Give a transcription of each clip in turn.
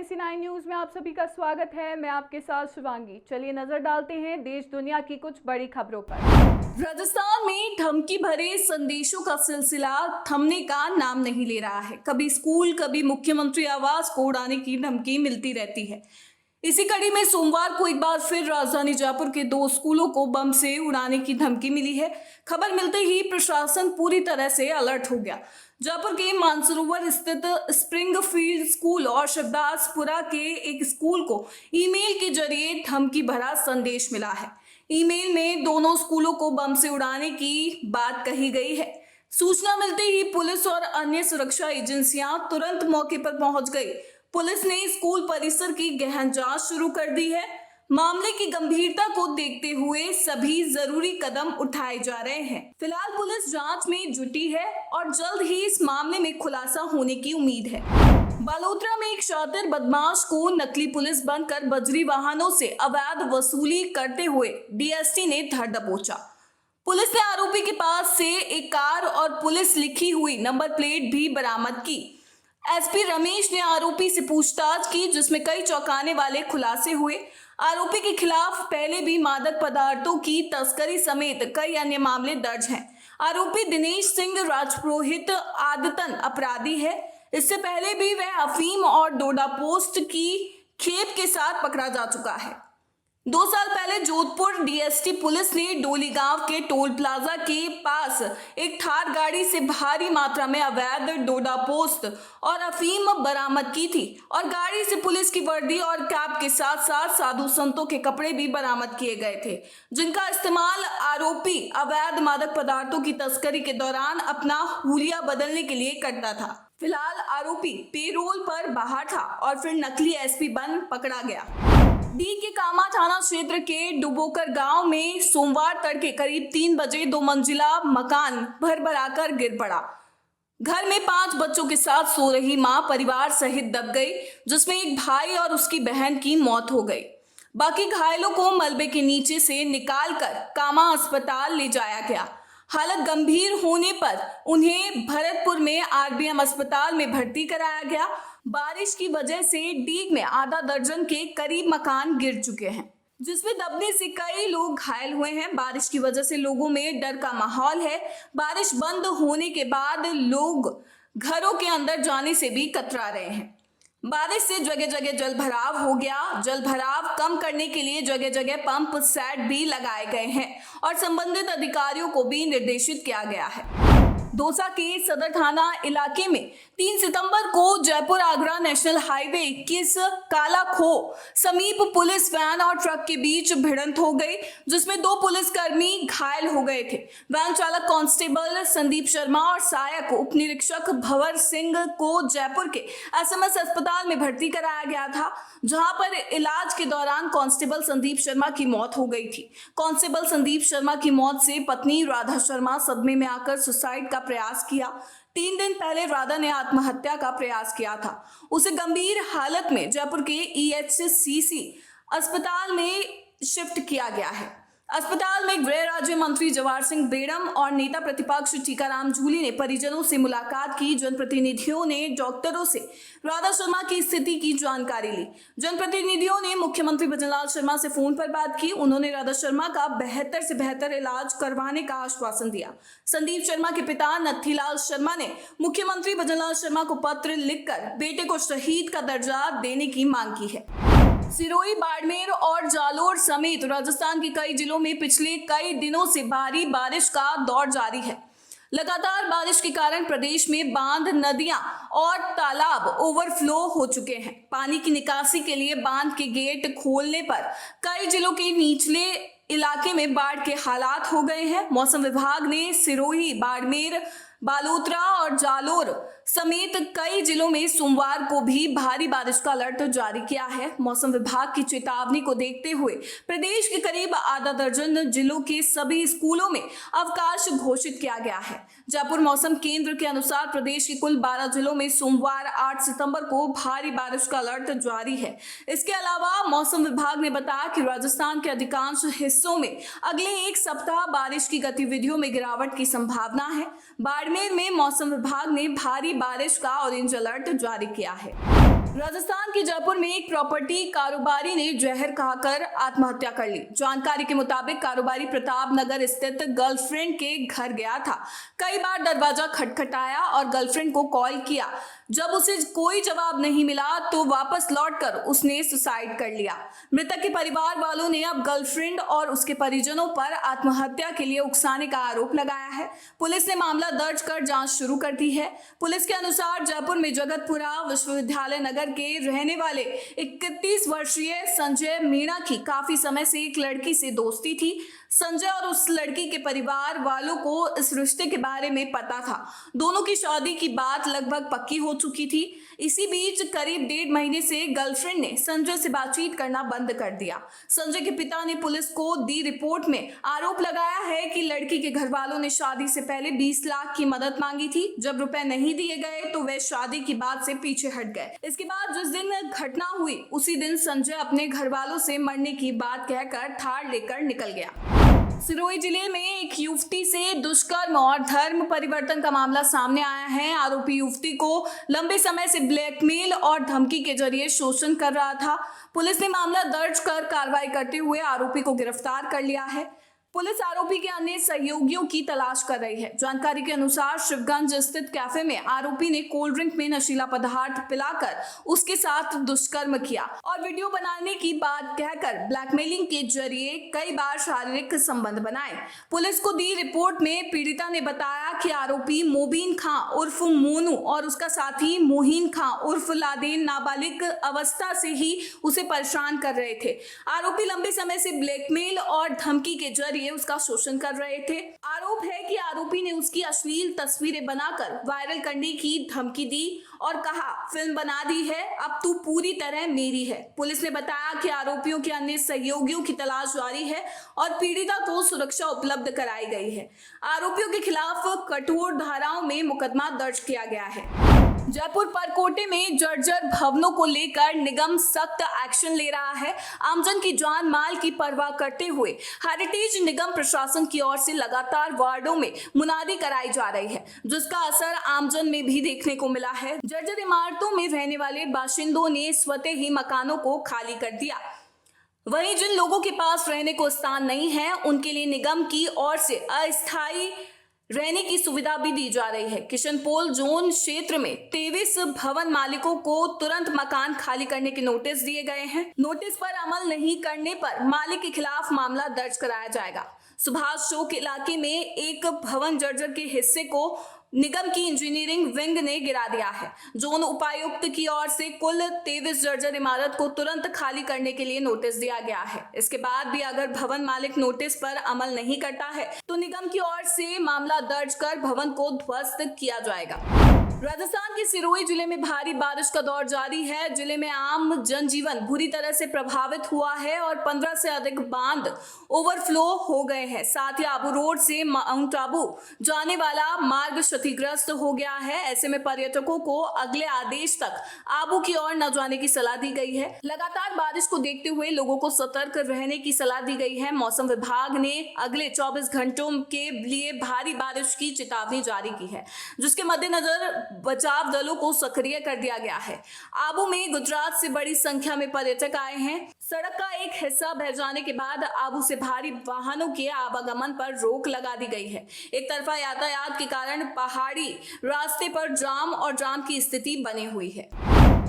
NAC9 news में आप सभी का स्वागत है। मैं आपके साथ शिवांगी। चलिए नजर डालते हैं देश दुनिया की कुछ बड़ी खबरों पर। राजस्थान में धमकी भरे संदेशों का सिलसिला थमने का नाम नहीं ले रहा है। कभी स्कूल, कभी मुख्यमंत्री आवास को उड़ाने की धमकी मिलती रहती है। इसी कड़ी में सोमवार को एक बार फिर राजधानी जयपुर के 2 स्कूलों को बम से उड़ाने की धमकी मिली है। खबर मिलते ही प्रशासन पूरी तरह से अलर्ट हो गया। जयपुर के मानसरोवर स्थित स्प्रिंगफील्ड स्कूल और शिवदासपुरा के एक स्कूल को ईमेल के जरिए धमकी भरा संदेश मिला है। ईमेल में दोनों स्कूलों को बम से उड़ाने की बात कही गई है। सूचना मिलते ही पुलिस और अन्य सुरक्षा एजेंसियां तुरंत मौके पर पहुंच गई। पुलिस ने स्कूल परिसर की गहन जांच शुरू कर दी है। मामले की गंभीरता को देखते हुए सभी जरूरी कदम उठाए जा रहे हैं। फिलहाल पुलिस जांच में जुटी है और जल्द ही इस मामले में खुलासा होने की उम्मीद है। बालोतरा में एक शातिर बदमाश को नकली पुलिस बनकर बजरी वाहनों से अवैध वसूली करते हुए DST ने धर दबोचा। पुलिस ने आरोपी के पास से एक कार और पुलिस लिखी हुई नंबर प्लेट भी बरामद की। SP रमेश ने आरोपी से पूछताछ की, जिसमें कई चौंकाने वाले खुलासे हुए। आरोपी के खिलाफ पहले भी मादक पदार्थों की तस्करी समेत कई अन्य मामले दर्ज हैं। आरोपी दिनेश सिंह राजपुरोहित आदतन अपराधी है। इससे पहले भी वह अफीम और डोडा पोस्ट की खेप के साथ पकड़ा जा चुका है। 2 साल पहले जोधपुर DST पुलिस ने डोली गांव के टोल प्लाजा के पास एक थार गाड़ी से भारी मात्रा में अवैध डोडा पोस्ट और अफीम बरामद की थी और गाड़ी से पुलिस की वर्दी और कैप के साथ साथ साधु संतों के कपड़े भी बरामद किए गए थे, जिनका इस्तेमाल आरोपी अवैध मादक पदार्थों की तस्करी के दौरान अपना हुलिया बदलने के लिए करता था। फिलहाल आरोपी पेरोल पर बाहर था और फिर नकली SP बन पकड़ा गया। डी के कामा थाना क्षेत्र के डुबोकर गांव में सोमवार तड़के करीब 3 बजे 2 मंजिला मकान भरभराकर गिर पड़ा। घर में 5 बच्चों के साथ सो रही मां परिवार सहित दब गई, जिसमें एक भाई और उसकी बहन की मौत हो गई। बाकी घायलों को मलबे के नीचे से निकालकर कामा अस्पताल ले जाया गया। हालत गंभीर होने पर उन्हें भरतपुर में RBM अस्पताल में भर्ती कराया गया। बारिश की वजह से डीग में आधा दर्जन के करीब मकान गिर चुके हैं, जिसमें दबने से कई लोग घायल हुए हैं। बारिश की वजह से लोगों में डर का माहौल है। बारिश बंद होने के बाद लोग घरों के अंदर जाने से भी कतरा रहे हैं। बारिश से जगह जगह जल भराव हो गया। जल भराव कम करने के लिए जगह जगह पंप सेट भी लगाए गए हैं और संबंधित अधिकारियों को भी निर्देशित किया गया है। दौसा के सदर थाना इलाके में 3 सितंबर को जयपुर आगरा नेशनल हाईवे 21 काला खो समीप पुलिस वैन और ट्रक के बीच भिड़ंत हो गई, जिसमें 2 पुलिसकर्मी घायल हो गए थे। वैन चालक कांस्टेबल संदीप शर्मा और सहायक उप निरीक्षक भंवर सिंह को जयपुर के SMS अस्पताल में भर्ती कराया गया था, जहां पर इलाज के दौरान कांस्टेबल संदीप शर्मा की मौत हो गई थी। कांस्टेबल संदीप शर्मा की मौत से पत्नी राधा शर्मा सदमे में आकर सुसाइड का प्रयास किया। 3 दिन पहले राधा ने आत्महत्या का प्रयास किया था। उसे गंभीर हालत में जयपुर के EHCC अस्पताल में शिफ्ट किया गया है। अस्पताल में गृह राज्य मंत्री जवाहर सिंह बेड़म और नेता प्रतिपक्ष टीकाराम जूली ने परिजनों से मुलाकात की। जनप्रतिनिधियों ने डॉक्टरों से राधा शर्मा की स्थिति की जानकारी ली। जनप्रतिनिधियों ने मुख्यमंत्री भजनलाल शर्मा से फोन पर बात की। उन्होंने राधा शर्मा का बेहतर से बेहतर इलाज करवाने का आश्वासन दिया। संदीप शर्मा के पिता नथीलाल शर्मा ने मुख्यमंत्री भजनलाल शर्मा को पत्र लिखकर बेटे को शहीद का दर्जा देने की मांग की है। सिरोही, बाड़मेर और जालोर समेत राजस्थान के कई जिलों में पिछले कई दिनों से भारी बारिश का दौर जारी है। लगातार बारिश के कारण प्रदेश में बांध, नदियां और तालाब ओवरफ्लो हो चुके हैं। पानी की निकासी के लिए बांध के गेट खोलने पर कई जिलों के निचले इलाके में बाढ़ के हालात हो गए हैं। मौसम विभाग ने सिरोही, बाड़मेर, बालोतरा और जालोर समेत कई जिलों में सोमवार को भी भारी बारिश का अलर्ट जारी किया है। मौसम विभाग की चेतावनी को देखते हुए प्रदेश के करीब आधा दर्जन जिलों के सभी स्कूलों में अवकाश घोषित किया गया है। जयपुर मौसम केंद्र के अनुसार प्रदेश के कुल 12 जिलों में सोमवार 8 सितंबर को भारी बारिश का अलर्ट जारी है। इसके अलावा मौसम विभाग ने बताया कि राजस्थान के अधिकांश हिस्सों में अगले 1 सप्ताह बारिश की गतिविधियों में गिरावट की संभावना है। बाड़मेर में मौसम विभाग ने भारी बारिश का ऑरेंज अलर्ट जारी किया है। राजस्थान के जयपुर में एक प्रॉपर्टी कारोबारी ने जहर खाकर आत्महत्या कर ली। जानकारी के मुताबिक कारोबारी प्रताप नगर स्थित गर्लफ्रेंड के घर गया था। कई बार दरवाजा खटखटाया और गर्लफ्रेंड को कॉल किया। जब उसे कोई जवाब नहीं मिला तो वापस लौटकर उसने सुसाइड कर लिया। मृतक के परिवार वालों ने अब गर्लफ्रेंड और उसके परिजनों पर आत्महत्या के लिए उकसाने का आरोप लगाया है। पुलिस ने मामला दर्ज कर जांच शुरू कर दी है। पुलिस के अनुसार जयपुर में जगतपुरा विश्वविद्यालय नगर के रहने वाले 31 वर्षीय संजय मीणा की काफी समय से एक लड़की से दोस्ती थी। संजय और उस लड़की के परिवार वालों को इस रिश्ते के बारे में पता था। दोनों की शादी की बात लगभग पक्की हो चुकी थी। इसी बीच करीब 1.5 महीने से गर्लफ्रेंड ने संजय से बातचीत करना बंद कर दिया। संजय के पिता ने पुलिस को दी रिपोर्ट में आरोप लगाया है कि लड़की के घर वालों ने शादी से पहले 20 लाख की मदद मांगी थी। जब रुपए नहीं दिए गए तो वे शादी की बात से पीछे हट गए। इसके बाद जिस दिन घटना हुई उसी दिन संजय अपने घर वालों से मरने की बात कहकर थार लेकर निकल गया। सिरोही जिले में एक युवती से दुष्कर्म और धर्म परिवर्तन का मामला सामने आया है। आरोपी युवती को लंबे समय से ब्लैकमेल और धमकी के जरिए शोषण कर रहा था। पुलिस ने मामला दर्ज कर कार्रवाई करते हुए आरोपी को गिरफ्तार कर लिया है। पुलिस आरोपी के अन्य सहयोगियों की तलाश कर रही है। जानकारी के अनुसार शिवगंज स्थित कैफे में आरोपी ने कोल्ड ड्रिंक में नशीला पदार्थ पिलाकर उसके साथ दुष्कर्म किया और वीडियो बनाने की बात कहकर ब्लैकमेलिंग के जरिए कई बार शारीरिक संबंध बनाए। पुलिस को दी रिपोर्ट में पीड़िता ने बताया कि आरोपी मोबीन खां उर्फ मोनू और उसका साथी मोहीन खां उर्फ लादेन नाबालिग अवस्था से ही उसे परेशान कर रहे थे। आरोपी लंबे समय से ब्लैकमेल और धमकी के जरिए उसका शोषण कर रहे थे। आरोप है कि आरोपी ने उसकी अश्लील तस्वीरें बनाकर वायरल करने की धमकी दी और कहा, फिल्म बना दी है, अब तू पूरी तरह मेरी है। पुलिस ने बताया कि आरोपियों के अन्य सहयोगियों की तलाश जारी है और पीड़िता को सुरक्षा उपलब्ध कराई गई है। आरोपियों के खिलाफ कठोर धाराओं में मुकदमा दर्ज किया गया है। जयपुर परकोटे में जर्जर भवनों को लेकर निगम सख्त एक्शन ले रहा है। आमजन की जान माल की परवाह करते हुए हेरिटेज निगम प्रशासन की ओर से लगातार वार्डों में मुनादी कराई जा रही है, जिसका असर आमजन में भी देखने को मिला है। जर्जर इमारतों में रहने वाले बाशिंदों ने स्वतः ही मकानों को खाली कर दिया। वहीं जिन लोगों के पास रहने को स्थान नहीं है उनके लिए निगम की ओर से अस्थायी रहने की सुविधा भी दी जा रही है। किशनपोल जोन क्षेत्र में 23 भवन मालिकों को तुरंत मकान खाली करने के नोटिस दिए गए हैं। नोटिस पर अमल नहीं करने पर मालिक के खिलाफ मामला दर्ज कराया जाएगा। सुभाष चौक इलाके में एक भवन जर्जर के हिस्से को निगम की इंजीनियरिंग विंग ने गिरा दिया है। जोन उपायुक्त की ओर से कुल 23 जर्जर इमारत को तुरंत खाली करने के लिए नोटिस दिया गया है। इसके बाद भी अगर भवन मालिक नोटिस पर अमल नहीं करता है तो निगम की ओर से मामला दर्ज कर भवन को ध्वस्त किया जाएगा। राजस्थान के सिरोही जिले में भारी बारिश का दौर जारी है। जिले में आम जनजीवन बुरी तरह से प्रभावित हुआ है और 15 से अधिक बांध ओवरफ्लो हो गए हैं। साथ ही आबू रोड से माउंट आबू जाने वाला मार्ग क्षतिग्रस्त हो गया है। ऐसे में पर्यटकों को अगले आदेश तक आबू की ओर न जाने की सलाह दी गई है। लगातार बारिश को देखते हुए लोगों को सतर्क रहने की सलाह दी गई है। मौसम विभाग ने अगले 24 घंटों के लिए भारी बारिश की चेतावनी जारी की है, जिसके मद्देनजर बचाव दलों को सक्रिय कर दिया गया है। आबू में गुजरात से बड़ी संख्या में पर्यटक आए हैं। सड़क का एक हिस्सा बह जाने के बाद आबू से भारी वाहनों के आवागमन पर रोक लगा दी गई है। एक तरफा यातायात के कारण पहाड़ी रास्ते पर जाम की स्थिति बनी हुई है।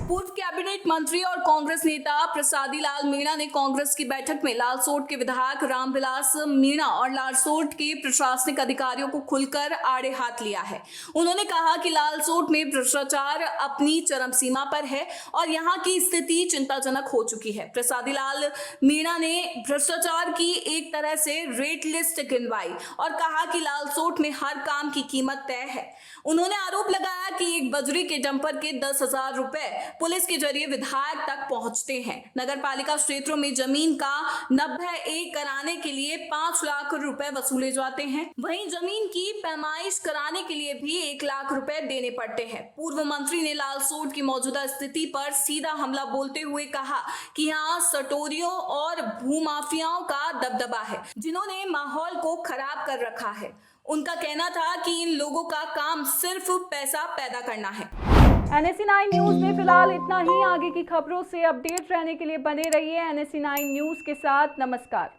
पूर्व कैबिनेट मंत्री और कांग्रेस नेता प्रसादी लाल मीणा ने कांग्रेस की बैठक में लालसोट के विधायक रामविलास मीणा और लालसोट के प्रशासनिक अधिकारियों को खुलकर आड़े हाथ लिया है। उन्होंने कहा कि लालसोट में भ्रष्टाचार अपनी चरम सीमा पर है और यहां की स्थिति चिंताजनक हो चुकी है। प्रसादी लाल मीणा ने भ्रष्टाचार की एक तरह से रेट लिस्ट गिनवाई और कहा कि लालसोट में हर काम की कीमत तय है। उन्होंने आरोप लगाया कि एक बजरी के डंपर के 10,000 रुपए पुलिस के जरिए विधायक तक पहुंचते हैं। नगर पालिका क्षेत्रों में जमीन का 90A कराने के लिए 5 लाख रुपए वसूले जाते हैं। वहीं जमीन की पैमाइश कराने के लिए भी 1 लाख रुपए देने पड़ते हैं। पूर्व मंत्री ने लालसोट की मौजूदा स्थिति पर सीधा हमला बोलते हुए कहा कि यहाँ सटोरियों और भूमाफियाओं का दबदबा है, जिन्होंने माहौल को खराब कर रखा है। उनका कहना था कि इन लोगों का काम सिर्फ पैसा पैदा करना है। NSE9 न्यूज में फिलहाल इतना ही। आगे की खबरों से अपडेट रहने के लिए बने रहिए NSE9 न्यूज के साथ। नमस्कार।